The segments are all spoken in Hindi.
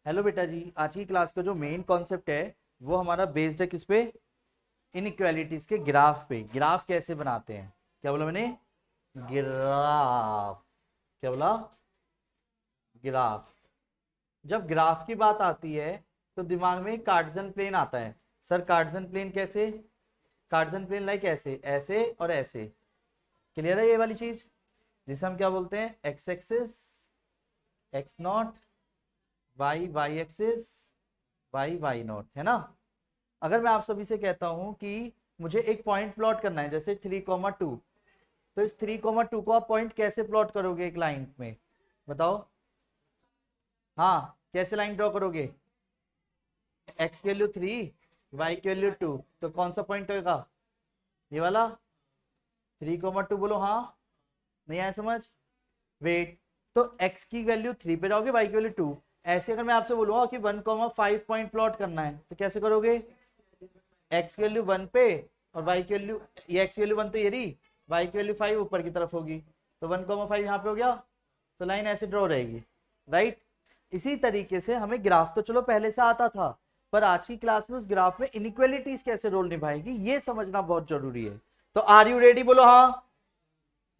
हेलो बेटा जी, आज की क्लास का जो मेन कॉन्सेप्ट है वो हमारा बेस्ड है किस पे? इनइक्वालिटीज के ग्राफ पे। ग्राफ कैसे बनाते हैं? क्या बोला मैंने? ग्राफ। क्या बोला? ग्राफ। जब ग्राफ की बात आती है तो दिमाग में कार्टेशियन प्लेन आता है। सर कार्टेशियन प्लेन कैसे? कार्टेशियन प्लेन लाइक ऐसे, ऐसे और ऐसे। क्लियर है ये वाली चीज, जिसे हम क्या बोलते हैं? X axis, X naught, Y Y axis, Y Y naught, है ना? अगर मैं आप सभी से कहता हूं कि मुझे एक पॉइंट प्लॉट करना है, जैसे 3,2, तो इस 3,2 को आप पॉइंट कैसे प्लॉट करोगे एक लाइन में? बताओ। हाँ, कैसे लाइन ड्रॉ करोगे? एक्स की वैल्यू 3, वाई की वैल्यू 2, तो कौन सा पॉइंट होगा? ये वाला 3,2। बोलो हाँ। नहीं आया समझ? वेट, तो x की वैल्यू 3 पे जाओगे, y की वैल्यू 2। ऐसे अगर मैं आपसे बोलूंगा कि 1,5 पॉइंट प्लॉट करना है तो कैसे करोगे? x की वैल्यू 1 पे और y की वैल्यू, ये x की वैल्यू 1 तो ये रही, y की वैल्यू 5 ऊपर की तरफ होगी, तो 1,5 यहाँ पे हो गया, तो लाइन ऐसे ड्रॉ रहेगी, राइट? इसी तरीके से हमें ग्राफ तो चलो पहले से आता था, पर आज की क्लास में उस ग्राफ में इनइक्वालिटीज कैसे रोल निभाएगी ये समझना बहुत जरूरी है। तो आर यू रेडी? बोलो हाँ।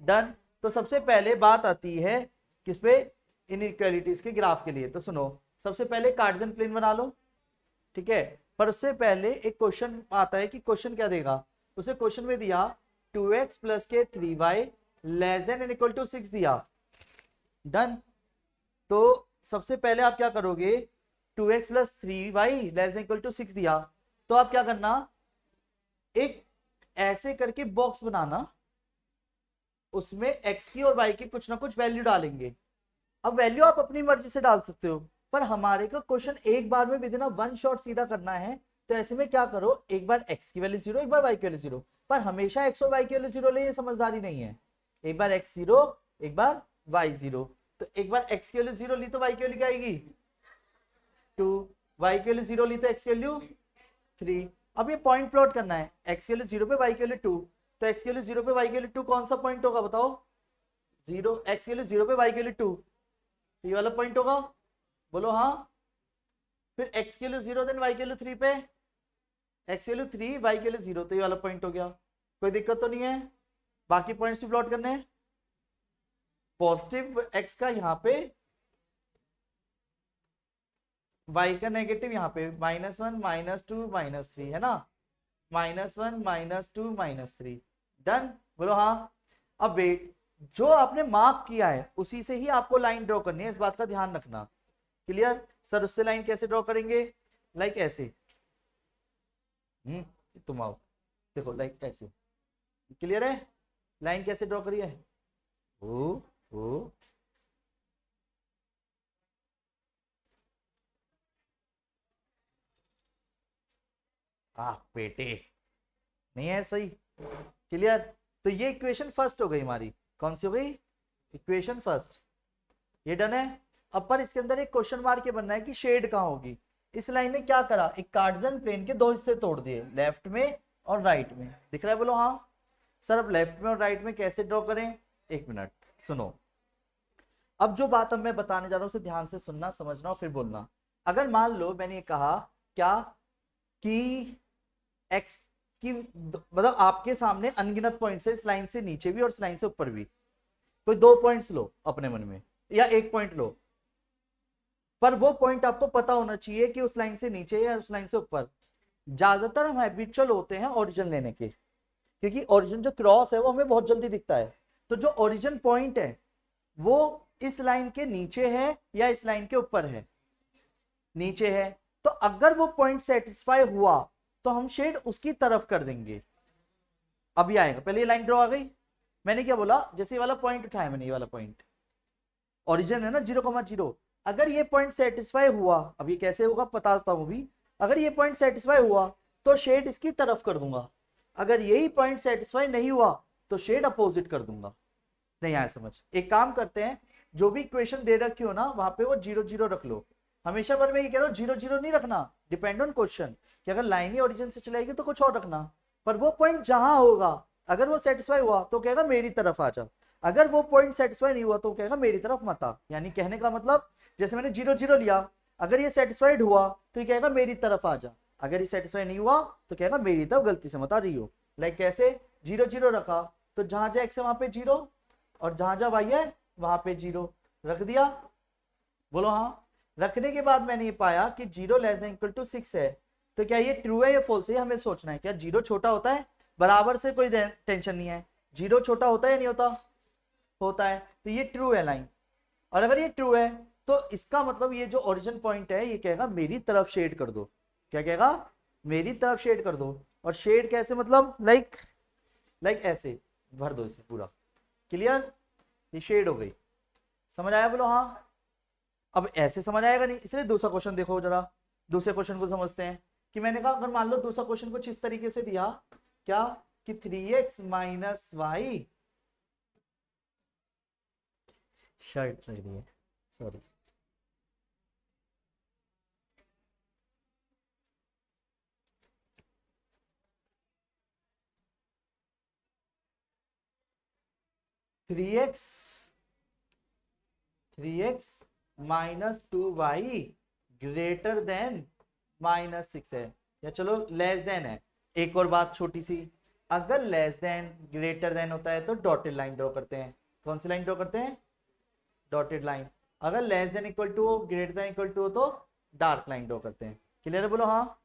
डन। तो सबसे पहले बात आती है किस पे? इनइक्वालिटीज के ग्राफ के लिए। तो सुनो, सबसे पहले कार्टेशियन प्लेन बना लो, ठीक है? पर उससे पहले एक क्वेश्चन आता है कि क्वेश्चन क्या देगा। उसे क्वेश्चन में दिया 2x प्लस के 3y less than and equal to 6 दिया। डन। तो सबसे पहले आप क्या करोगे? 2x plus 3y less than equal to 6 दिया, तो आप क्या करना? एक ऐसे करके बॉक्स बनाना, उसमें x की और y की कुछ ना कुछ वैल्यू डालेंगे। अब वैल्यू आप अपनी मर्जी से डाल सकते हो, पर हमारे को क्वेश्चन एक बार में विद इन वन शॉट सीधा करना है, तो ऐसे में क्या करो, एक बार x की वैल्यू 0, एक बार y की वैल्यू 0, पर हमेशा x और y की वैल्यू 0 ले, ये समझदारी नहीं है। एक बार x 0, एक बार y 0, तो एक बार x की वैल्यू 0 ली तो y की वैल्यू क्या आएगी? 2। y की वैल्यू 0 ली तो x की वैल्यू 3। अब ये पॉइंट प्लॉट करना है, x की वैल्यू 0 पे y की वैल्यू 2, तो x की वैल्यू 0 पे y की वैल्यू 2 कौन सा पॉइंट होगा बताओ? 0, x की वैल्यू 0 पे y की वैल्यू 2, ये वाला पॉइंट होगा। बोलो हाँ। फिर x की वैल्यू 0 देन y की वैल्यू 3 पे, x की वैल्यू 3, y की वैल्यू 0, तो ये वाला पॉइंट हो गया। कोई दिक्कत तो नहीं है? बाकी पॉइंट्स भी प्लॉट करने हैं। पॉजिटिव x का यहाँ पे, y का नेगेटिव यहाँ पे, -1 -2 -3, है ना? -1 -2 -3। डन। बोलो हाँ। अब वेट, जो आपने मार्क किया है उसी से ही आपको लाइन ड्रॉ करनी है, इस बात का ध्यान रखना। क्लियर? सर उससे लाइन कैसे ड्रॉ करेंगे? लाइक ऐसे। तुम आओ, देखो लाइक ऐसे। क्लियर है? लाइन कैसे ड्रॉ करिए? ओ ओ, बेटे, नहीं है सही? क्लियर? तो ये इक्वेशन फर्स्ट हो गई हमारी। कौन सी हो गई? Equation first. ये डन है। अब पर इसके अंदर एक क्वेश्चन मार्क के बनना है कि शेड कहां होगी। इस लाइन ने क्या करा, एक कार्टेशियन प्लेन के दो हिस्से तोड़ दिए, लेफ्ट में और राइट में। दिख रहा है? बोलो हाँ। सर अब लेफ्ट में और राइट में कैसे ड्रॉ करें? एक मिनट सुनो। अब जो बात अब मैं बताने जा रहा हूं उसे ध्यान से सुनना, समझना और फिर बोलना। अगर मान लो मैंने ये कहा क्या कि एक्स की, मतलब आपके सामने अनगिनत पॉइंट्स है, इस लाइन से नीचे भी और इस लाइन से ऊपर भी। कोई दो पॉइंट्स लो अपने मन में, या एक पॉइंट लो, पर वो पॉइंट आपको पता होना चाहिए कि उस लाइन से नीचे या उस लाइन से ऊपर। ज्यादातर हम हैबिचुअल होते हैं ओरिजिन लेने के, क्योंकि ओरिजिन जो क्रॉस है वो हमें बहुत जल्दी दिखता है। तो जो ओरिजिन पॉइंट है वो इस लाइन के नीचे है या इस लाइन के ऊपर है? नीचे है। तो अगर वो पॉइंट सेटिस्फाई हुआ तो हम शेड उसकी तरफ कर देंगे। अभी आएगा, पहले ये लाइन ड्रॉ आ गई। मैंने क्या बोला, जैसे ये वाला पॉइंट उठाया मैंने, ये वाला पॉइंट ओरिजिन है ना 0,0। अगर ये पॉइंट सेटिस्फाई हुआ, अब ये कैसे होगा बताता हूं भी। अगर ये पॉइंट सेटिस्फाई हुआ तो शेड इसकी तरफ कर दूंगा, अगर यही पॉइंट सेटिस्फाई नहीं हुआ तो शेड अपोजिट कर दूंगा। नहीं आया समझ? एक काम करते हैं, जो भी इक्वेशन दे रखी हो ना वहां पे वो 0 0 रख लो। हमेशा पर मैं ये कह रहा हूँ 0 0 नहीं रखना, डिपेंड ऑन क्वेश्चन, कि अगर लाइन ही ओरिजिन से चलेगी तो कुछ और रखना। पर वो पॉइंट जहां होगा, अगर वो सेटिस्फाई हुआ तो कहेगा मेरी तरफ आ जा, अगर वो पॉइंट सेटिस्फाई नहीं हुआ तो कहेगा मेरी तरफ मत आ। यानी कहने का मतलब, जैसे मैंने 0 0 लिया, अगर ये सेटिस्फाइड हुआ तो ये कहेगा मेरी तरफ आ जा, अगर ये सेटिस्फाइड नहीं हुआ तो कहेगा मेरी तरफ गलती से मत आ रही हो। लाइक कैसे, 0 0 रखा तो जहां जहां एक्स है वहां पे 0 और जहां जहां वाई है वहां पे 0 रख दिया। बोलो हाँ। रखने के बाद मैंने ये पाया कि 0 लेस देन इक्वल टू 6 है, तो क्या ये ट्रू है या फॉल्स है, हमें सोचना है। क्या 0 छोटा होता है, बराबर से कोई टेंशन नहीं है, 0 छोटा होता है या नहीं होता, होता है, तो ये ट्रू है लाइन। और अगर ये ट्रू है तो इसका मतलब ये जो ओरिजिन पॉइंट है ये कहेगा मेरी तरफ शेड कर दो। क्या कहेगा, मेरी तरफ शेड कर दो। और शेड कैसे, मतलब लाइक ऐसे भर दो इसे पूरा। क्लियर, ये शेड हो गई। समझ आया, बोलो हाँ। अब ऐसे समझ आएगा नहीं, इसलिए दूसरा क्वेश्चन देखो जरा, दूसरे क्वेश्चन को समझते हैं। कि मैंने कहा अगर मान लो दूसरा क्वेश्चन कुछ इस तरीके से दिया, क्या कि 3x माइनस वाई, शर्ट लग रही है, sorry, three x minus 2y greater than -6 है, या चलो लेस देन है। एक और बात छोटी सी, अगर लेस देन ग्रेटर देन होता है तो डॉटेड लाइन ड्रॉ करते हैं। कौन सी लाइन ड्रॉ करते हैं, डॉटेड लाइन। अगर लेस देन इक्वल टू हो, ग्रेटर देन इक्वल टू हो तो डार्क लाइन ड्रॉ करते हैं। क्लियर है, बोलो हाँ।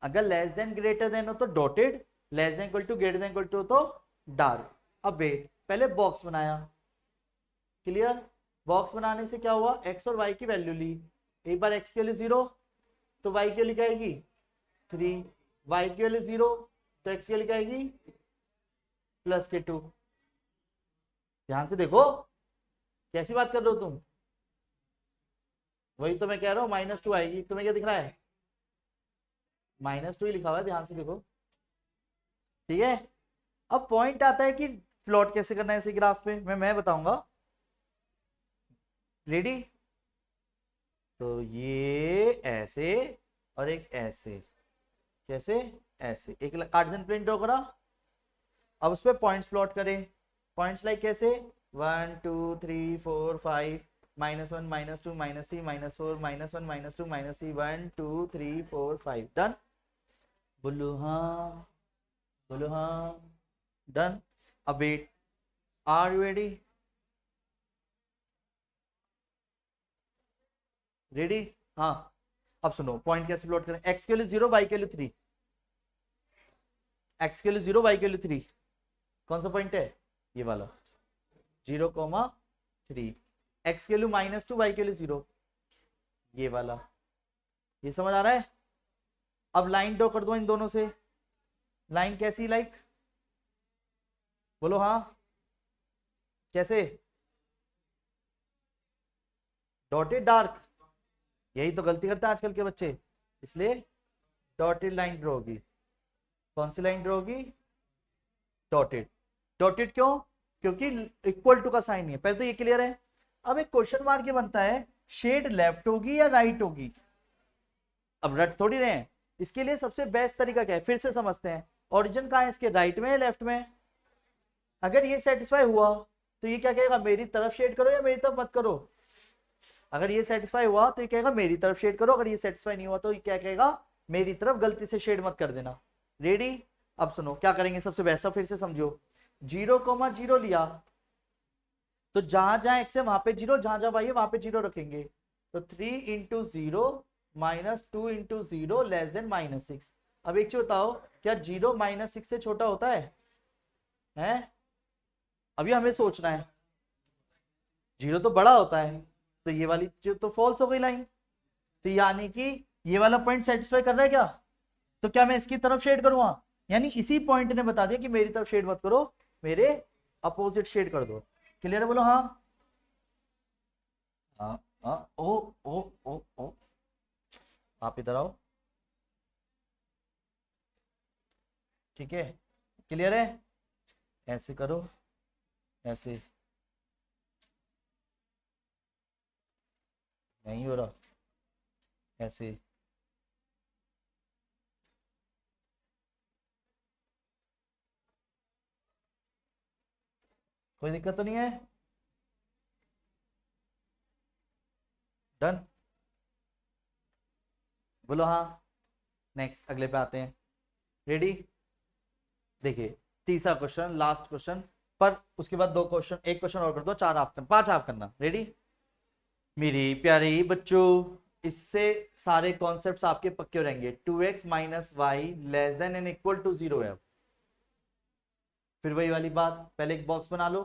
अगर लेस देन ग्रेटर देन हो तो dotted, less than equal to greater than equal to हो तो डार्क। अब वेट, पहले बॉक्स बनाया। क्लियर, बॉक्स बनाने से क्या हुआ, एक्स और वाई की वैल्यू ली। एक बार एक्स के लिए 0 तो वाई के लिए क्या आएगी 3, वाई के लिए 0 तो एक्स के लिए क्या आएगी +2। ध्यान से देखो कैसी बात कर रहे हो तुम, वही तो मैं कह रहा हूं, -2 आएगी। तुम्हें क्या दिख रहा है, -2 ही लिखा हुआ है, ध्यान से देखो। ठीक है, अब पॉइंट आता है कि प्लॉट कैसे करना है इसे ग्राफ पे, मैं बताऊंगा। रेडी, तो ये ऐसे और एक ऐसे, कैसे, ऐसे एक कार्टेशियन प्लेन ड्रॉ करा। अब उस पर पॉइंट्स प्लॉट करें। पॉइंट्स लाइक कैसे, 1 2 3 4 5 -1 -2 -3 -4 -1 -2 -3 1 2 3 4 5 डन। बोलो हाँ, बोलो हाँ, डन। अब wait, are you ready, ready, हाँ। अब सुनो पॉइंट कैसे प्लॉट करें, एक्स के लिए 0 वाई के लिए 3, एक्स के लिए 0 वाई के लिए 3, कौन सा पॉइंट है, ये वाला 0,3, एक्स के लिए -2 वाई के लिए 0, ये वाला। ये समझ आ रहा है। अब लाइन ड्रॉ कर दो इन दोनों से। लाइन कैसी, लाइक बोलो हाँ, कैसे, डॉटेड डार्क, यही तो गलती करते हैं आजकल के बच्चे, इसलिए डॉटेड लाइन ड्रॉ होगी। कौन सी लाइन ड्रॉ होगी, डॉटेड। डॉटेड क्यों, क्योंकि इक्वल टू का साइन नहीं है। पहले तो ये क्लियर है। अब एक क्वेश्चन मार्क के बनता है, शेड लेफ्ट होगी या राइट होगी। अब रट थोड़ी रहे हैं, इसके लिए सबसे बेस्ट तरीका क्या है, फिर से समझते हैं। ओरिजिन कहाँ है इसके, राइट में या लेफ्ट में। अगर ये सेटिस्फाई हुआ तो ये क्या कहेगा, मेरी तरफ शेड करो या मेरी तरफ मत करो। अगर ये सेटिस्फाई हुआ तो ये कहेगा मेरी तरफ शेड करो, अगर ये सेटिस्फाई नहीं हुआ तो ये क्या कहेगा, मेरी तरफ गलती से शेड मत कर देना। रेडी, अब सुनो क्या करेंगे सबसे बेस्ट, फिर से समझो। 0,0 लिया तो जहां जहां एक्स है वहां पे 0, जहां जहां वाई है वहां पे 0 रखेंगे। तो 3 × 0 -2 × 0 लेस देन -6। अब एक चीज बताओ, क्या 0 -6 से छोटा होता है, हैं? अभी हमें सोचना है, 0 तो बड़ा होता है, तो ये वाली जो तो फॉल्स हो गई लाइन। तो यानी कि ये वाला पॉइंट सेटिस्फाई कर रहा है क्या, तो क्या मैं इसकी तरफ शेड करूंगा, यानी इसी पॉइंट ने बता दिया कि मेरी तरफ शेड मत करो, मेरे अपोजिट शेड कर दो। क्लियर है, बोलो हाँ। हाँ हाँ, ओ ओ ओ ओ, आप इधर आओ, ठीक है, क्लियर है। ऐसे करो, ऐसे नहीं हो रहा, ऐसे, कोई दिक्कत तो नहीं है, डन। बोलो हाँ। नेक्स्ट अगले पे आते हैं। रेडी? देखिए तीसरा क्वेश्चन, लास्ट क्वेश्चन, पर उसके बाद दो क्वेश्चन, एक क्वेश्चन और कर दो, चार आप करना, पांच आप करना। रेडी? मेरी प्यारे बच्चों, इससे सारे कॉन्सेप्ट्स आपके पक्के हो रहेंगे। 2x minus Y less than and equal to 0 है। फिर वही वाली बात, पहले एक बॉक्स बना लो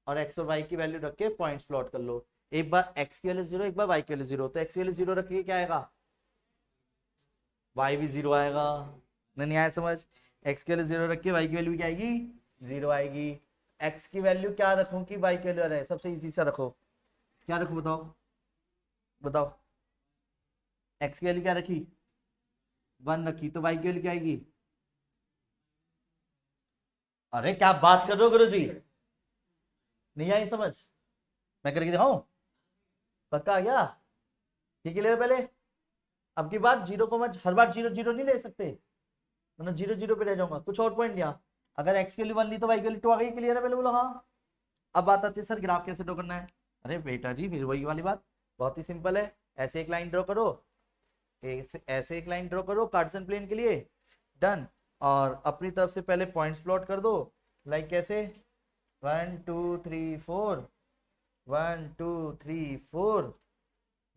और x और y की वैल्यू रख के पॉइंट्स प्लॉट कर लो। एक बार x की वैल्यू 0, एक बार y की वैल्यू 0, तो x की वैल्यू 0 रखिए, क्या आएगा? y भी 0 आएगा। नहीं आया समझ? x की वैल्यू 0 रख के y की वैल्यू क्या आएगी? 0 आएगी। x की वैल्यू क्या रखूं कि y की वैल्यू आ रहा है? सबसे इजी सा रखो, क्या रखो बताओ? बताओ। x की वैल्यू क्या रखी? 1 रखी, तो y की वैल्यू क्या आएगी? अरे क्या बात कर रहे हो गुरु जी? नहीं आई समझ? मैं करके दिखाऊं? पक्का आ गया? ठीक है, ले पहले। अब की बार जीरो को मत, हर बार जीरो जीरो नहीं ले सकते, वरना जीरो जीरो पे रह जाऊंगा। कुछ और पॉइंट लिया, अगर एक्स के लिए 1 ली तो वाई के लिए 2 आ गई। क्लियर है? पहले बोलो हाँ। अब बात आती है सर ग्राफ कैसे ड्रॉ करना है। अरे बेटा जी फिर वही वाली बात, बहुत ही सिंपल है। ऐसे एक लाइन ड्रॉ करो, ऐसे एक लाइन ड्रॉ करो कार्टेशियन प्लेन के लिए। डन। और अपनी तरफ से पहले पॉइंट्स प्लॉट कर दो। लाइक कैसे? 1 2 3 4, 1 2 3 4,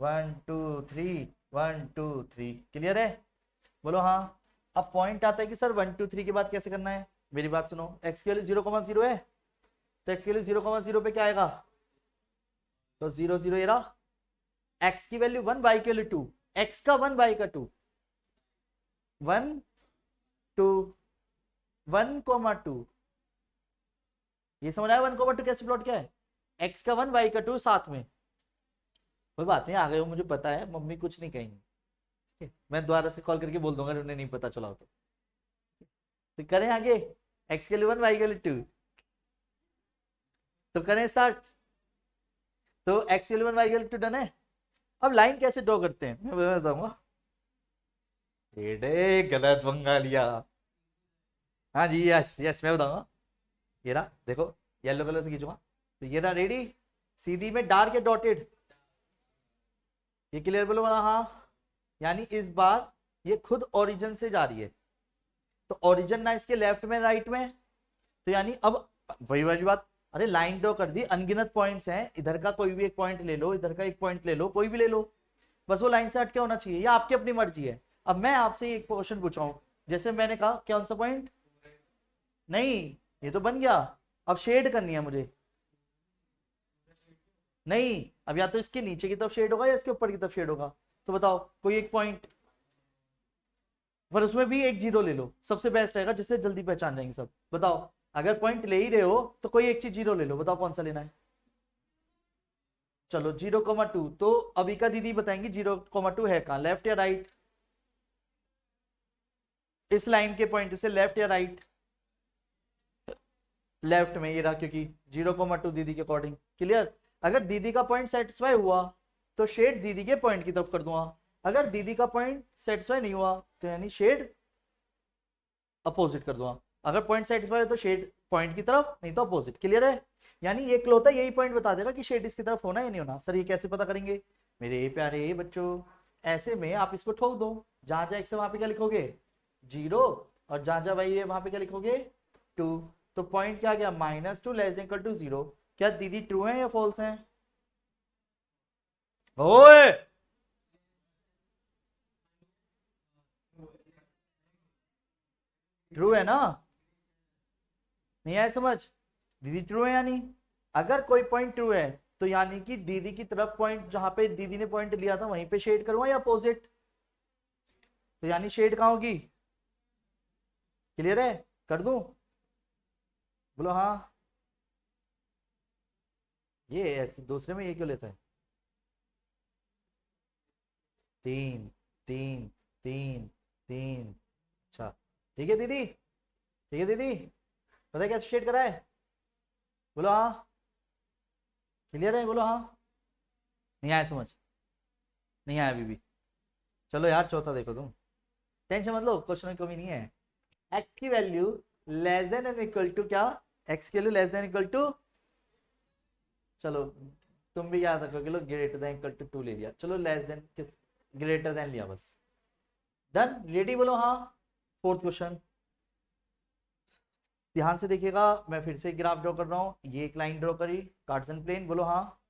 1 2 3, 1 2 3। क्लियर है? बोलो हाँ। अब पॉइंट आता है कि सर 1 2 3 के बाद कैसे करना है। मेरी बात सुनो, एक्स के लिए 0,0 है, तो एक्स के लिए 0,0 पे क्या आएगा? तो 0 0 ये रहा। एक्स की वैल्यू 1, वाई की वैल्यू 2, एक्स का 1 वाई का 2, 1 2 1,2। ये समझ आया 1,2 कैसे प्लॉट किया है? एक्स का 1 वाई का 2 साथ में। कोई बात नहीं, आ गए हो, मुझे पता है, मम्मी कुछ नहीं कहेंगी। ठीक है, मैं दोबारा से कॉल करके बोल दूंगा उन्हें नहीं पता चला हो तो करें आगे। एक्स के लिए 1 वाई के लिए 2, तो करें स्टार्ट। तो एक्स के लिए 1 वाई के लिए 2 डन है। अब लाइन कैसे ड्रॉ करते हैं मैं बताऊंगा। एडे गलत पंगा लिया। हाँ जी, यस यस मैं बताऊंगा। ये रहा देखो, येलो कलर से खींचूंगा, तो ये रहा। रेडी? सीधी में डार्क या डॉटेड? ये क्लियर बोलो ना हाँ। यानी इस बार ये खुद ओरिजिन से जा रही है, तो ओरिजिन ना इसके लेफ्ट में राइट में, तो यानी अब वही वाली बात। अरे लाइन ड्रॉ कर दी, अनगिनत पॉइंट्स हैं, इधर का कोई भी एक पॉइंट ले लो, इधर का एक पॉइंट ले लो, कोई भी ले लो, बस वो लाइन से हटके होना चाहिए, या आपकी अपनी मर्जी है। अब मैं आपसे एक क्वेश्चन पूछा हूं, जैसे मैंने कहा कौन सा पॉइंट? नहीं, ये तो बन गया, अब शेड करनी है मुझे। नहीं, अब या तो इसके नीचे की तरफ शेड होगा या इसके ऊपर की तरफ शेड होगा, तो बताओ कोई एक पॉइंट, पर उसमें भी एक जीरो ले लो, सबसे बेस्ट रहेगा, जिससे जल्दी पहचान जाएंगे सब। बताओ, अगर पॉइंट ले ही रहे हो तो कोई एक चीज जीरो ले लो, बताओ कौन सा लेना है। चलो 0,2, तो अबिका दीदी बताएंगी 0,2 है कहाँ, लेफ्ट या राइट? इस लाइन के पॉइंट से लेफ्ट या राइट? लेफ्ट में ये रहा, क्योंकि 0,2 दीदी के अकॉर्डिंग। क्लियर? अगर दीदी का पॉइंट सेटिस्फाई हुआ तो शेड दीदी के पॉइंट की तरफ कर दूंगा, अगर दीदी का पॉइंट सेटिस्फाई नहीं हुआ तो यानी शेड अपोजिट कर दूंगा। अगर पॉइंट सेटिस्फाई हो तो शेड पॉइंट की तरफ, नहीं तो अपोजिट। क्लियर है? यानी ये क्लोता यही पॉइंट बता देगा कि शेड इसकी तरफ होना या नहीं होना। सर ये कैसे पता करेंगे? मेरे प्यारे बच्चों, ऐसे में आप इसको ठोक दो, जहां जहां एक्स है वहां पे क्या लिखोगे? 0, और जहां जहां वाई है वहां पे क्या लिखोगे? 2। तो पॉइंट क्या गया? -2 लेस देन इक्वल टू 0। क्या दीदी ट्रू है या फॉल्स है? ओए ट्रू है ना? नहीं आया समझ? दीदी ट्रू है यानी, अगर कोई पॉइंट ट्रू है तो यानी कि दीदी की तरफ पॉइंट, जहां पे दीदी ने पॉइंट लिया था वहीं पे शेड करूंगा या अपोजिट? तो यानी शेड कहां होगी? क्लियर है? कर दूं? बोलो हाँ। ये ऐसे दूसरे में ये क्यों लेता है? 3 3 3 3। अच्छा ठीक है दीदी, ठीक है दीदी, पता है कैसे शेड करा है? बोलो हाँ। क्लियर है? बोलो हाँ। नहीं आया समझ? नहीं आया अभी भी? चलो यार चौथा देखो तुम, टेंशन मत लो, क्वेश्चन में कमी नहीं है। एक्स की value less than and equal to क्या? एक्स की value less than equal to, चलो तुम भी याद रखोगे, लो ग्रेटर देन इक्वल टू 2 ले लिया, चलो लेस देन किस ग्रेटर देन लिया बस, डन। रेडी बोलो हाँ। फोर्थ क्वेश्चन, ध्यान से देखिएगा, मैं फिर से ग्राफ ड्रॉ कर रहा हूं, ये एक लाइन ड्रॉ करी, कार्टेशियन प्लेन, बोलो हाँ।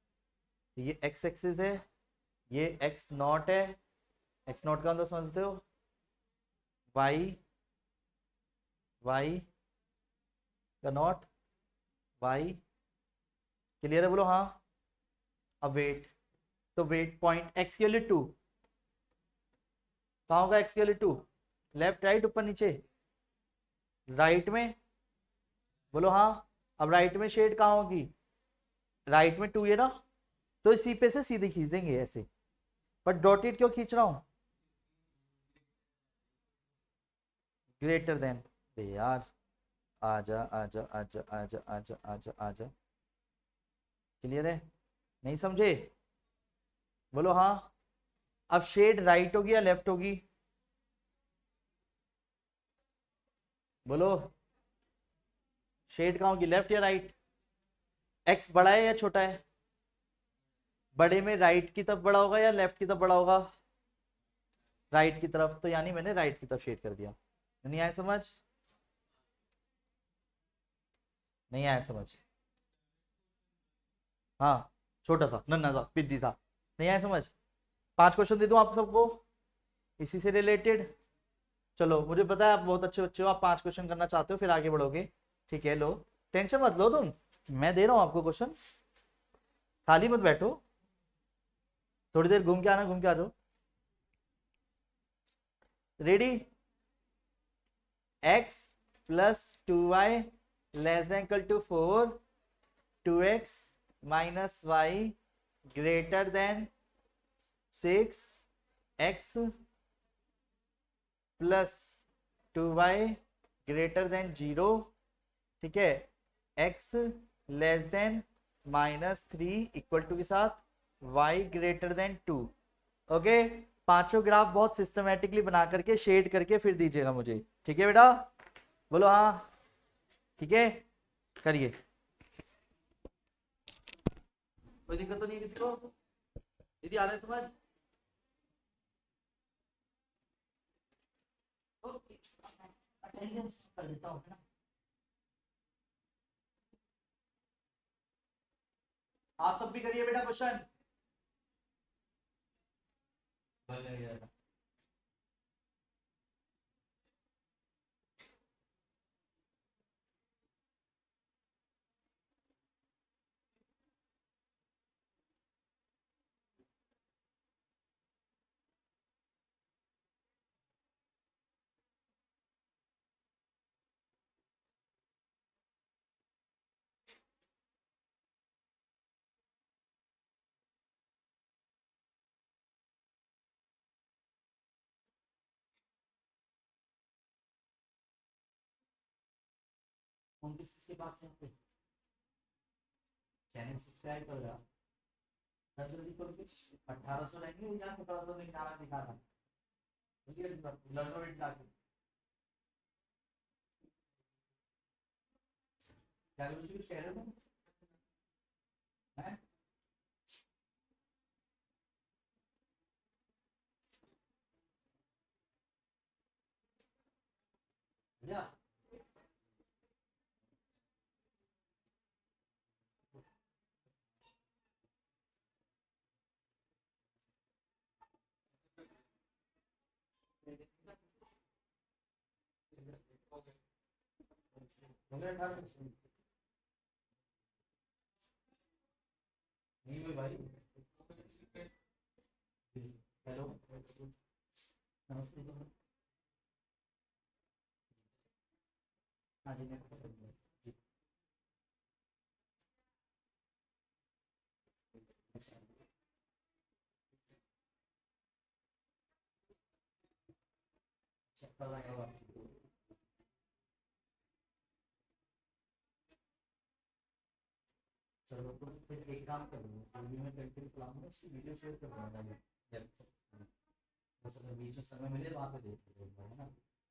ये एक्स एक्सिस है, ये एक्स नॉट है, एक्स नॉट का मतलब समझते हो, वाई, वाई का नॉट, वाई, क्लियर है बोलो हाँ। अब वेट, तो वेट पॉइंट एक्स की वैल्यू 2, कहाँ होगा एक्स की वैल्यू 2, लेफ्ट राइट ऊपर नीचे, राइट में, बोलो हाँ। अब राइट में शेड कहाँ होगी, राइट में 2 है ना, तो इसी पे से सीधे खींच देंगे ऐसे, पर डॉटेड क्यों खींच रहा हूं, ग्रेटर देन, यार आजा आजा आजा आजा आजा आजा आजा, क्लियर है, नहीं समझे, बोलो हाँ। अब शेड राइट होगी या लेफ्ट होगी, बोलो, शेड कहाँ होगी, लेफ्ट या राइट, एक्स बड़ा है या छोटा है, बड़े में राइट की तरफ बड़ा होगा या लेफ्ट की तरफ बड़ा होगा, राइट की तरफ, तो यानी मैंने राइट की तरफ शेड कर दिया, नहीं आया समझ, नहीं आया समझ, हाँ, छोटा सा नन्ना सा पिद्दी सा, नहीं आया समझ। 5 क्वेश्चन दे दूं आप सबको इसी से रिलेटेड, चलो मुझे पता है आप बहुत अच्छे बच्चे हो, आप 5 क्वेश्चन करना चाहते हो फिर आगे बढ़ोगे, ठीक है, लो टेंशन मत लो तुम, मैं दे रहा हूं आपको क्वेश्चन, खाली मत बैठो, थोड़ी देर घूम के आना, घूम के आ जाओ, ready, x plus 2y less than equal to 4, 2x minus Y greater than 6, x plus 2y greater than 0, ठीक है, x less than -3 equal to के साथ y ग्रेटर देन 2, ओके। पांचों ग्राफ बहुत सिस्टमेटिकली बना करके शेड करके फिर दीजिएगा मुझे, ठीक है बेटा, बोलो हाँ, ठीक है, करिए, कोई दिक्कत तो नहीं है किसी को, दीदी आ रहे हैं समझ, अटेंडेंस कर देता हूँ ना, आप सब भी करिए बेटा क्वेश्चन, किसके पास है पे चैनल सब्सक्राइब कर रहा, जल्दी करो, 1800 रहेंगे या 1700 निकालना दिखाना, जल्दी जल्दी लड़ो वेट लाके, क्या कुछ कह रहे हो तुम हैं, या नहीं हुई भाई, हेलो नमस्ते हाँ जी जी, चक्कर लगा हुआ है। चलो तो फिर एक काम करूँगा, अभी मैं कंटेंट चलाऊंगा, इसकी वीडियो शेयर कर दूंगा, बस अगर बीच में समय मिले वहाँ पे देख लेंगे, है ना,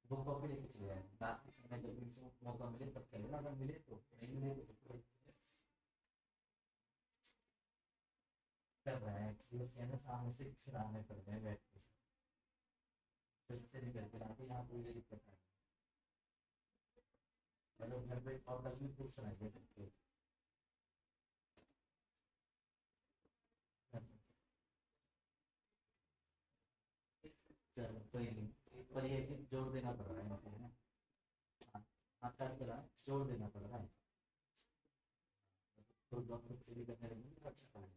बुक कॉपी लेके चले जाएंगे, रात के समय जब बीच में मौका मिले तब खेलेगा, अगर मिले तो, नहीं मिले तो कर रहे हैं एक्चुअली, बस कहना सामने से कुछ नाम कर रहे हैं बैठ के, लेते हैं यहाँ कोई दिक्कत नहीं। मतलब घर पे और कल भी पूछ रहे हैं चलो कोई नहीं, पर ये कि जोर देना पड़ रहा है यहाँ पे, है ना। हाँ हाँ, कल जोर देना पड़ रहा है, तो डॉक्टर से भी करने लगेंगे तो अच्छा पड़ेगा।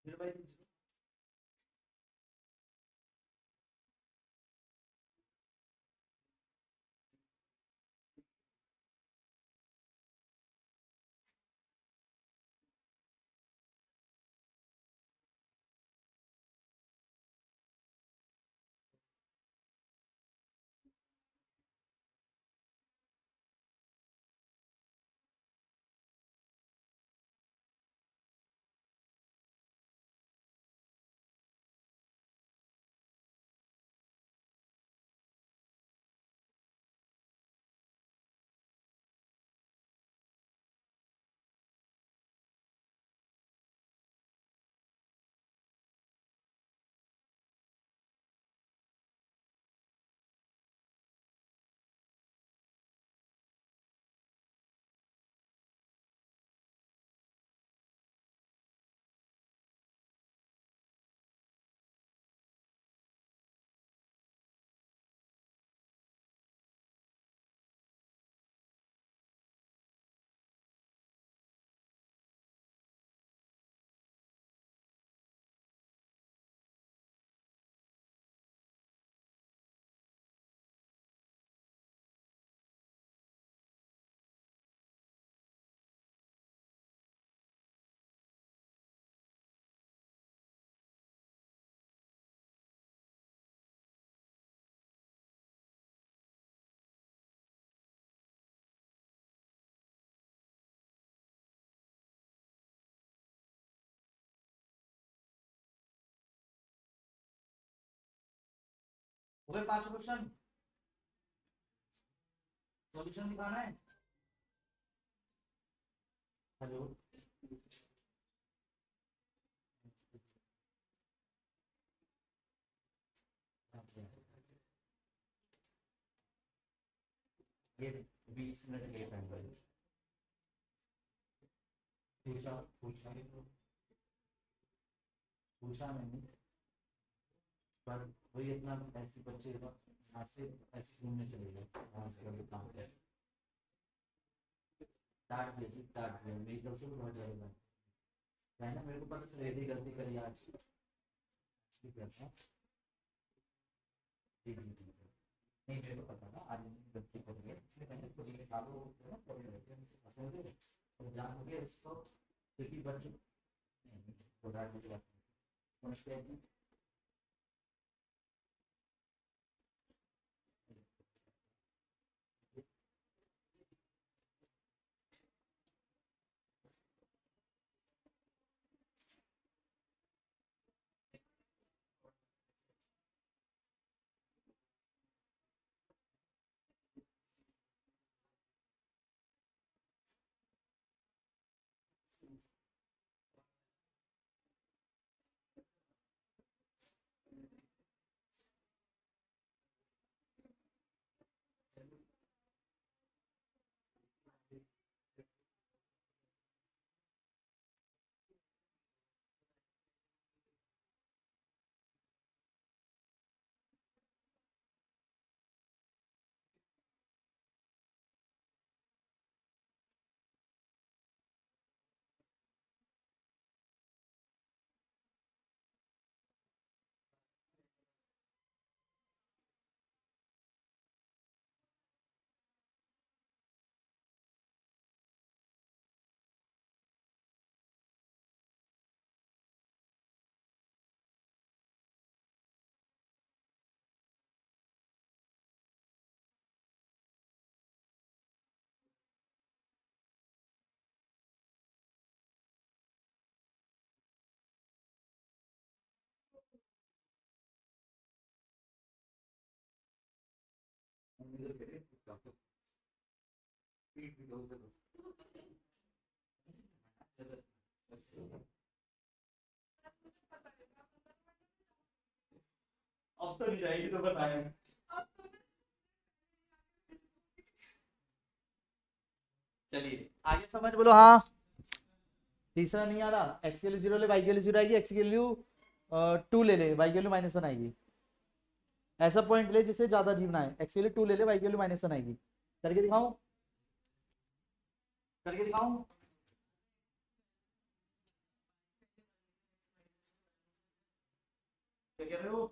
फिर भाई हो गए 5 क्वेश्चन, सॉल्यूशन दिखाना है। हेलो, अच्छा ये 20 मिनट लेट है भाई। पूछा पूछा पूछा मैंने, पर वही इतना ऐसे बच्चे यहाँ से ऐसे घूमने चले गए, वहाँ से कभी काम कर डांट दिया जी, डांट दिया मेरी तरफ से भी बहुत जाएगा। है ना, मेरे को पता चला यदि गलती करी आज, ठीक है अच्छा। जी जी जी जी। नहीं मेरे को पता था आज मैंने गलती कर ली है, इसलिए मैंने खुद ही चालू है ना पढ़े रहते हैं फंसे हुए और जान हो गया इसको, क्योंकि बच्चे नहीं तो डांट मुझे बात समझते हैं। अब तो नहीं जाएगी तो बताएं। चलिए आगे समझ बोलो हाँ। तीसरा नहीं आ रहा, एक्स की वैल्यू 0 ले, वाई की वैल्यू 0 आएगी, एक्स की वैल्यू 2 ले ले, वाई की वैल्यू -1 आएगी। ऐसा पॉइंट ले जिसे ज्यादा जीवना है, एक्स की वैल्यू 2 ले ले, वाई की वैल्यू -1 आएगी। करके दिखाऊं, करके दिखाऊं। क्या कह रहे हो?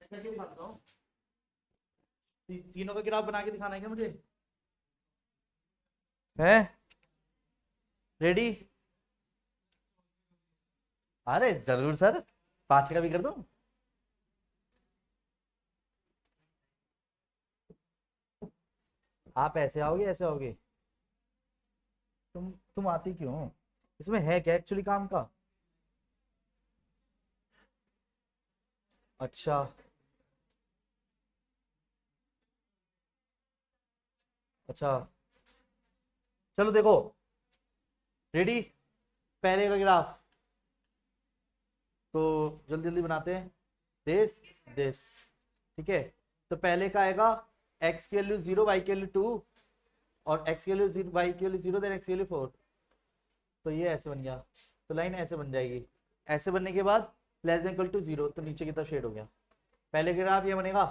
करके दिखाता हूँ। तीनों का ग्राफ बना के दिखाना है क्या मुझे? है रेडी? अरे जरूर सर, 5 का भी कर दूं। आप ऐसे आओगे ऐसे आओगे? तुम आती क्यों हो? इसमें है क्या एक्चुअली काम का? अच्छा अच्छा, चलो देखो, रेडी? पहले का ग्राफ तो जल्दी जल्दी बनाते हैं। दिस दिस, ठीक है। तो पहले का आएगा एक्स की वैल्यू 0, वाई की वैल्यू 2, और एक्स की वैल्यू 0, वाई की वैल्यू 0, देन एक्स की वैल्यू 4। तो ये ऐसे बन गया, तो लाइन ऐसे बन जाएगी। ऐसे बनने के बाद लेस देन इक्वल टू 0, तो नीचे की तरफ शेड हो गया। पहले ग्राफ ये बनेगा,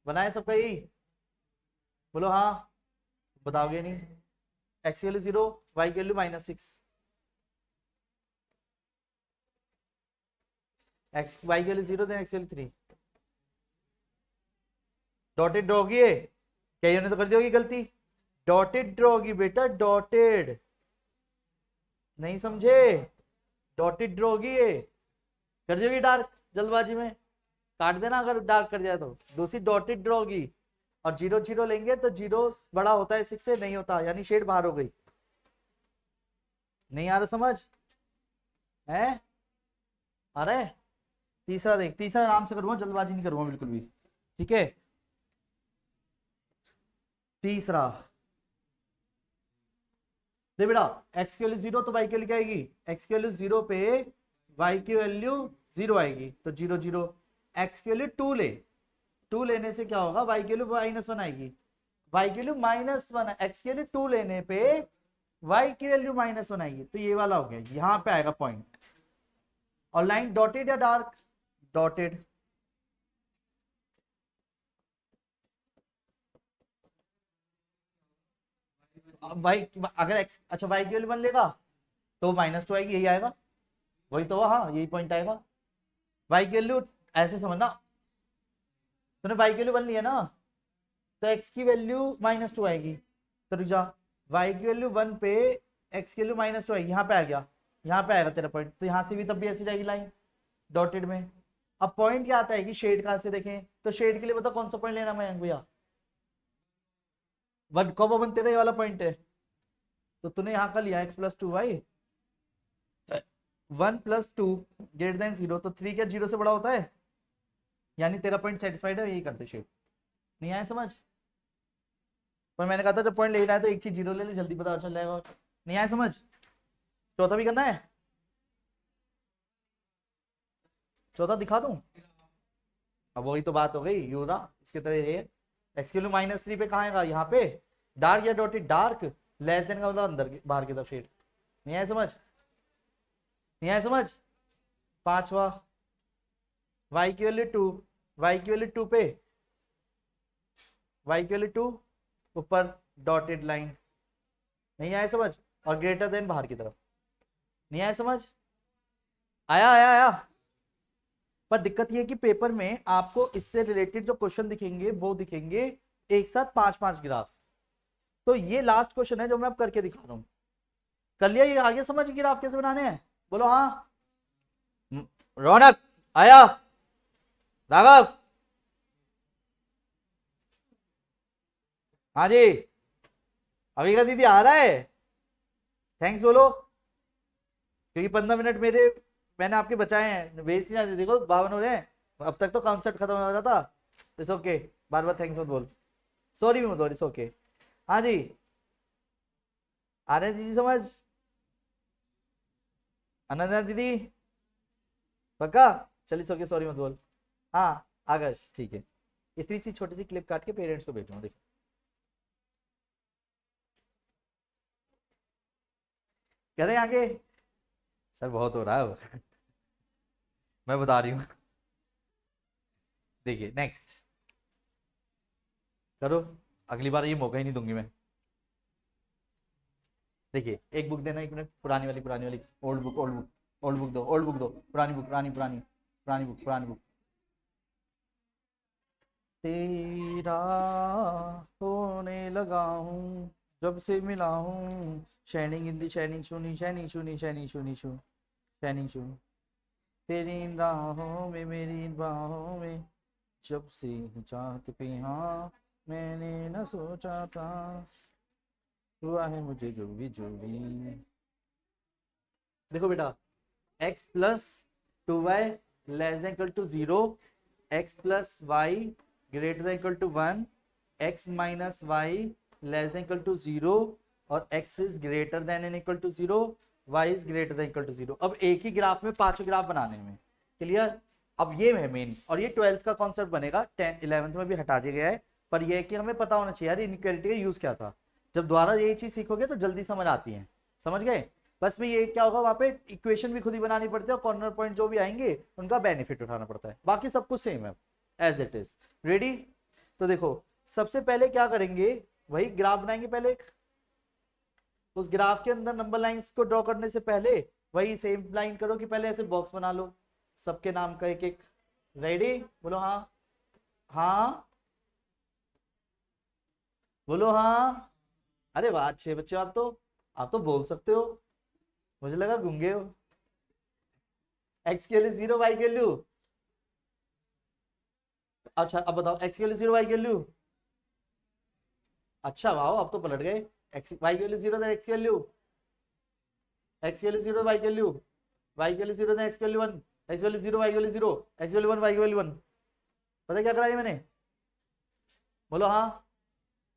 बनाए सबका यही? बोलो हाँ, बताओगे नहीं। एक्स की वैल्यू 0, वाई की वैल्यू -6, एक्स वाई की वैल्यू 0, देन एक्स की वैल्यू 3। डॉटेड ड्रॉ की है, कईयों ने तो कर दी होगी गलती। डॉटेड ड्रॉ की बेटा, डॉटेड, नहीं समझे? डॉटेड ड्रॉ की है, कर दी होगी डार्क जल्दबाजी में, काट देना अगर डार्क कर दिया तो। दूसरी डॉटेड ड्रॉ की, और 0 0 लेंगे तो 0 बड़ा होता है 6 से, नहीं होता, यानी शेड बाहर हो गई। नहीं आ रहा समझ है? अरे तीसरा देख, तीसरा आराम से करूंगा, जल्दबाजी नहीं करूंगा बिल्कुल भी, ठीक है। तीसरा देख बेटा, एक्स की वैल्यू 0, तो वाई की वैल्यू क्या आएगी? एक्स की वैल्यू 0 पे वाई की वैल्यू 0 आएगी, तो 0 0। एक्स की वैल्यू 2 ले, 2 लेने से क्या होगा? वाई की वैल्यू -1 आएगी, वाई की वैल्यू -1, एक्स की वैल्यू 2 लेने पे वाई की वैल्यू -1 आएगी, तो ये वाला हो गया, यहां पे आएगा पॉइंट। और लाइन डॉटेड या डार्क? डॉटेड। वाई, अगर एक्स, अच्छा वाई की वैल्यू 1 लेगा तो -2 आएगी, यही आएगा, वही तो, हाँ यही पॉइंट आएगा। वाई की वैल्यू ऐसे समझना, तूने वाई की वैल्यू 1 लिया ना, तो एक्स की वैल्यू -2 आएगी, तो रुक जा, वाई की वैल्यू 1 पे एक्स की वैल्यू -2 आएगी, यहाँ पे आ गया, यहाँ पे आएगा तेरा पॉइंट, तो यहाँ से भी तब भी ऐसी जाएगी लाइन डॉटेड में। अब पॉइंट क्या आता है कि शेड कहाँ से देखें, तो शेड के लिए बता कौन सा पॉइंट लेना मैं भैया? वन कॉमा वन तेरा ये वाला पॉइंट है, तो तूने यहाँ का लिया x+2y, 1+2 ग्रेटर देन 0, तो 3 क्या 0 से बड़ा होता है, यानी तेरा पॉइंट सेटिस्फाइड है, यही करते शेड। नहीं आया समझ? पर मैंने कहा था जब पॉइंट ले रहा है तो एक चीज 0 ले ले, जल्दी पता चल जाएगा। नहीं आया समझ? चौथा भी करना है? चौथा दिखा दूं? अब वही तो बात हो गई यूरा, इसके तरह ये एक्स किलो -3 पे कहाँ आएगा? यहाँ पे। डार्क या डॉटेड? डार्क, लेस देन का मतलब अंदर की, बाहर की तरफ शेड। नहीं आया समझ? नहीं आया समझ? पांचवा, वाई की वैल्यू 2, वाई की वैल्यू 2 पे, वाई की वैल्यू 2 ऊपर डॉटेड लाइन। नहीं आया समझ? और ग्रेटर देन बाहर की तरफ। नहीं आया समझ? आया आया आया। पर दिक्कत ये कि पेपर में आपको इससे रिलेटेड जो क्वेश्चन दिखेंगे वो दिखेंगे एक साथ 5-5 ग्राफ। तो ये लास्ट क्वेश्चन है जो मैं अब करके दिखा रहा हूं। कर लिया ये? आगे समझ ग्राफ कैसे बनाने हैं? बोलो हाँ। रौनक आया, राघव, हाँ जी, अभी का दीदी आ रहा है, थैंक्स बोलो, क्योंकि 15 मिनट मैंने आपके बचाए हैं, वेस्ट नहीं जाते। देखो 52 हो रहे हैं, अब तक तो कॉन्सेप्ट खत्म हो रहा था। It's okay, bar bar thanks मत बोल, सॉरी भी मत बोल, इट्स ओके। हाँ जी, आ रहे हैं दीदी समझ, अनन्या दीदी पक्का, चलिए ओके, सॉरी मत बोल। हाँ आकाश ठीक है, इतनी सी छोटी सी क्लिप काट के पेरेंट्स को भेजूंगा, देखो कह रहे हैं आगे। सर बहुत हो रहा है अब। मैं बता रही हूँ। देखिए नेक्स्ट करो, अगली बार ये मौका ही नहीं दूंगी मैं। देखिए एक बुक देना, एक मिनट, पुरानी वाली, old book, old book, old book दो, ओल्ड बुक दो, पुरानी बुक, पुरानी पुरानी पुरानी बुक, पुरानी बुक। तेरा होने लगा हूँ जब से मिला हूँ, शैनिंग इन दी शैनिंग शूनी शैनिंग शूनी शैनिंग शूनी शू शैनिंग शू, तेरी इन राहों में मेरी इन बाहों में, जब से ही चाहत पे हाँ मैंने न सोचा था, हुआ है मुझे जो भी। देखो बेटा, x plus 2y less than equal to 0, x plus Y greater than equal to 1, x minus Y less than equal to 0, और x is greater than and equal to 0, y is greater than equal to 0। अब एक ही ग्राफ में पांचों ग्राफ बनाने में, क्लियर। अब ये है मेन, और ये 12th का कॉन्सेप्ट बनेगा, 11th में भी हटा दिया गया है, पर ये है कि हमें पता होना चाहिए यार इनइक्वालिटी का यूज क्या था। जब दोबारा यही चीज सीखोगे तो जल्दी समझ आती है, समझ गए। बस में ये क्या होगा, वहां पे इक्वेशन भी खुद ही बनानी पड़ती है, और कॉर्नर पॉइंट जो भी आएंगे उनका बेनिफिट उठाना पड़ता है, बाकी सब कुछ सेम है एज इट इज। रेडी, तो देखो सबसे पहले क्या करेंगे, वही ग्राफ बनाएंगे पहले एक, उस ग्राफ के अंदर नंबर लाइंस को ड्रॉ करने से पहले वही सेम लाइन करो कि पहले ऐसे बॉक्स बना लो, सबके नाम का एक एक। रेडी, बोलो हाँ, हाँ बोलो हाँ। अरे वाह अच्छे बच्चे, आप तो बोल सकते हो, मुझे लगा गूंगे हो। एक्स के लिए 0, वाई के लिए, अच्छा अब बताओ एक्स के लिए 0, वाई के लिए, अच्छा वाह अब तो पलट गए। एक्स वाई के लिए 0 था, एक्स के लिए, एक्स के लिए 0, वाई के लिए, वाई के लिए 0 था, एक्स के लिए 1, एक्स के लिए 0, वाई के लिए 0, एक्स के लिए 1, वाई के लिए 1। पता क्या कराया मैंने, बोलो हाँ।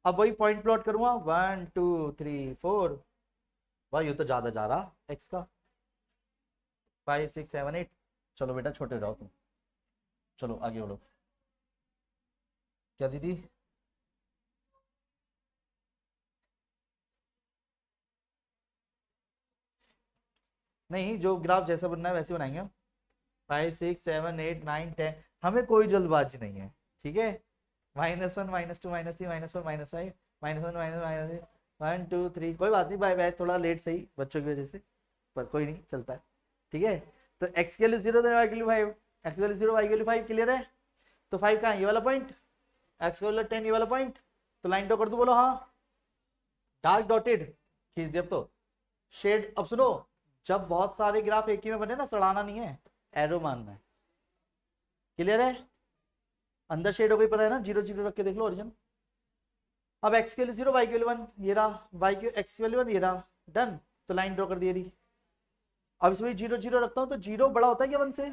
अब वही पॉइंट प्लॉट करूंगा, 1 2 3 4, भाई ये तो ज्यादा जा रहा एक्स का, 5 6 7 8। चलो बेटा छोटे जाओ तुम, चलो आगे बढ़ो। क्या दीदी, नहीं जो ग्राफ जैसा बनना है वैसे बनाएंगे हम, 5 6 7 8 9 10, हमें कोई जल्दबाजी नहीं है, ठीक है। -1 -2 -3 -4 -5 -1 -1 -2 3, कोई बात नहीं, बाय बाय, थोड़ा लेट सही बच्चों की वजह से, पर कोई नहीं चलता है, ठीक है। तो x के लिए 0, वाई के लिए 5, एक्स के लिए 0, वाई के लिए 5, क्लियर है। तो 5 कहाँ है, ये वाला पॉइंट, एक्स के लिए 10, ये वाला पॉइंट, तो लाइन ड्रॉ कर दो, बोलो हाँ। डार्क डॉटेड खींच दे अब तो, शेड। अब सुनो, जब बहुत सारे ग्राफ एक ही में बने ना, सड़ाना नहीं है, एरो मारना है, क्लियर है। अंदर शेड हो गई, पता है ना, 0 0 रख के देख लो ओरिजिन। अब x के लिए 0, y के लिए 1, ये रहा, y के x के लिए 1, ये रहा, डन। तो लाइन ड्रॉ कर दी रही। अब इसमें 0 0 रखता हूं तो 0 बड़ा होता है क्या 1 से,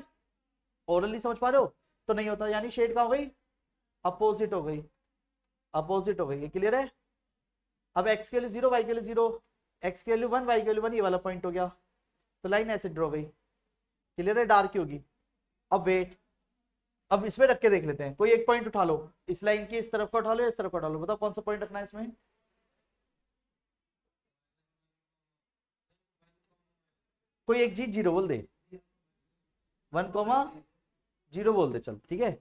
ओरली समझ पा रहे हो, तो नहीं होता, यानी शेड कहाँ हो गई, अपोजिट हो गई, अपोजिट हो गई, ये क्लियर है। अब x के लिए 0, y के लिए 0, x के लिए 1, y के लिए 1, ये वाला पॉइंट हो गया, तो लाइन ऐसे ड्रॉ गई, क्लियर है, डार्क की होगी। अब वेट, अब इसमें रख के देख लेते हैं, कोई एक पॉइंट उठा लो, इस लाइन की इस तरफ का उठा लो, इस तरफ का उठा लो, बताओ कौन सा पॉइंट रखना है इसमें। कोई एक चीज 0 बोल दे, 1,0 बोल दे, चल ठीक है।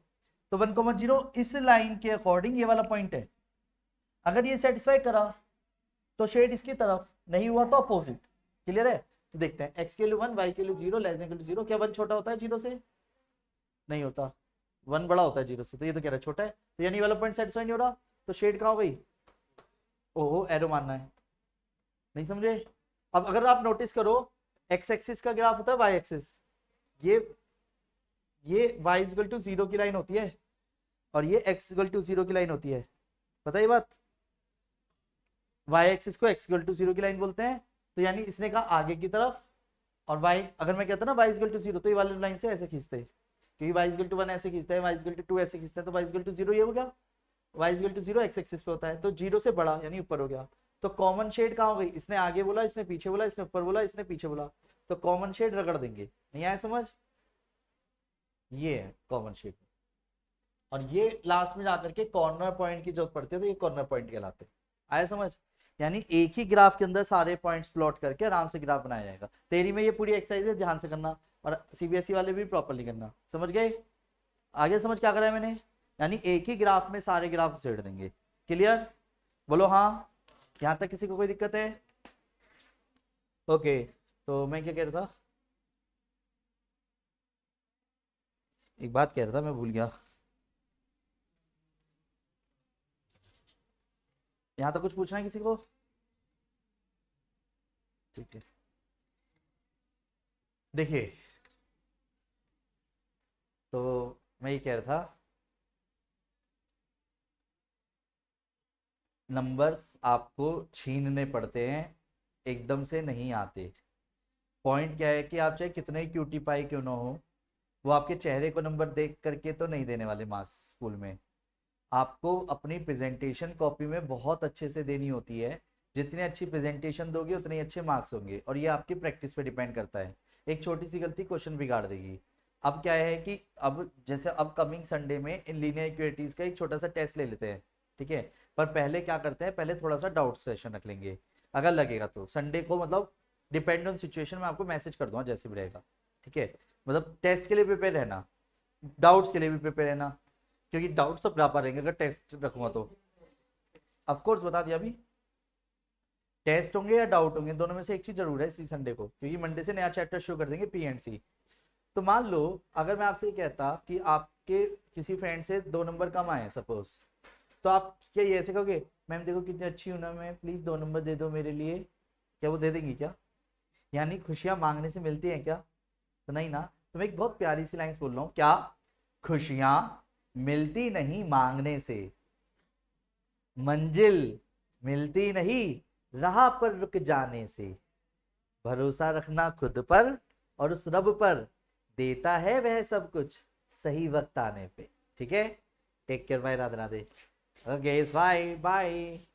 तो 1,0 इस लाइन के अकॉर्डिंग ये वाला पॉइंट है, अगर ये सेटिस्फाई करा तो शेड इसकी तरफ, नहीं हुआ तो अपोजिट, क्लियर है। तो देखते हैं, x के लिए 1, y के लिए 0, लेस देन 0, क्या 1 छोटा होता है 0 से, नहीं होता, 1 बड़ा होता है 0 से, तो ये तो कह रहा है छोटा है, तो यानी वाला पॉइंट सेटिस्फाई नहीं हो रहा, तो शेड कहाँ हो गई, ओहो एरो मानना है, नहीं समझे। अब अगर आप नोटिस करो, एक्स एक्सिस का ग्राफ होता है वाई एक्सिस, ये y इक्वल टू 0 की लाइन होती है, और ये x इक्वल टू 0 की लाइन होती है, पता है ये बात। y एक्सिस को x इक्वल टू 0 की लाइन बोलते हैं, तो यानी इसने कहा आगे की तरफ, और y अगर मैं कहता ना y इक्वल टू 0, तो ये वाली लाइन से ऐसे खींचते, क्योंकि y इक्वल टू 1 ऐसे खींचते हैं, y इक्वल टू 2 ऐसे खींचते हैं, तो y इक्वल टू 0 ये हो गया, y equal to 0 X axis पे होता है, तो 0 से बड़ा यानी ऊपर हो गया। तो कॉमन शेड कहाँ हो गई, इसने आगे बोला, इसने पीछे बोला, इसने ऊपर बोला, इसने पीछे बोला, तो कॉमन शेड रगड़ देंगे। नहीं आया समझ, ये है कॉमन शेड। और ये लास्ट में जाकर के कॉर्नर पॉइंट की जरूरत पड़ती है, तो ये कॉर्नर पॉइंट कहलाते हैं। आया समझ, यानी एक ही ग्राफ के अंदर सारे पॉइंट्स प्लॉट करके आराम से ग्राफ बनाया जाएगा। तेरी में ये पूरी एक्सरसाइज है, ध्यान से करना, और सीबीएसई वाले भी प्रॉपरली करना। समझ गए, आगे समझ क्या करा है मैंने, यानी एक ही ग्राफ में सारे ग्राफ घुसेड़ देंगे। क्लियर, बोलो हाँ, यहां तक किसी को कोई दिक्कत है? ओके, तो मैं क्या कह रहा था, एक बात कह रहा था मैं भूल गया। यहां तक कुछ पूछना है किसी को? ठीक है, देखिए, तो मैं ये कह रहा था, नंबर्स आपको छीनने पड़ते हैं, एकदम से नहीं आते। पॉइंट क्या है कि आप चाहे कितने ही क्यूटी पाई क्यों ना हो, वो आपके चेहरे को नंबर देख करके तो नहीं देने वाले मार्क्स स्कूल में। आपको अपनी प्रेजेंटेशन कॉपी में बहुत अच्छे से देनी होती है। जितनी अच्छी प्रेजेंटेशन दोगे उतने अच्छे मार्क्स होंगे, और ये आपकी प्रैक्टिस पे डिपेंड करता है। एक छोटी सी गलती क्वेश्चन बिगाड़ देगी। अब क्या है कि अब जैसे अब कमिंग संडे में इन लीनियर इक्वेलिटीज का एक छोटा सा टेस्ट ले लेते हैं, ठीक है। पर पहले क्या करते हैं, पहले थोड़ा सा डाउट सेशन रख लेंगे, अगर लगेगा तो संडे को, मतलब डिपेंड ऑन सिचुएशन में आपको मैसेज कर दूंगा जैसे भी रहेगा, ठीक है। मतलब टेस्ट के लिए प्रिपेयर रहना, डाउट्स के लिए भी प्रिपेयर रहना, क्योंकि डाउट्स सब बराबर रहेंगे अगर टेस्ट रखूंगा तो। ऑफ कोर्स बता दिया अभी, टेस्ट होंगे या डाउट होंगे, दोनों में से एक चीज जरूर है इसी संडे को, क्योंकि मंडे से नया चैप्टर शुरू कर देंगे पी एंड सी। तो मान लो अगर मैं आपसे ये कहता कि आपके किसी फ्रेंड से 2 नंबर कम आए सपोज, तो आप क्या ये ऐसे कहोगे, मैम देखो कितनी अच्छी हूं ना मैं, प्लीज 2 नंबर दे दो मेरे लिए, क्या वो दे देंगी क्या? यानी खुशियां मांगने से मिलती हैं क्या? तो नहीं ना। तो मैं एक बहुत प्यारी सी लाइंस बोल रहा हूँ, क्या खुशियां मिलती नहीं मांगने से, मंजिल मिलती नहीं राह पर रुक जाने से, भरोसा रखना खुद पर और उस रब पर, देता है वह सब कुछ सही वक्त आने पे। ठीक है, take care, bye, Radhe Radhe. Okay bye bye.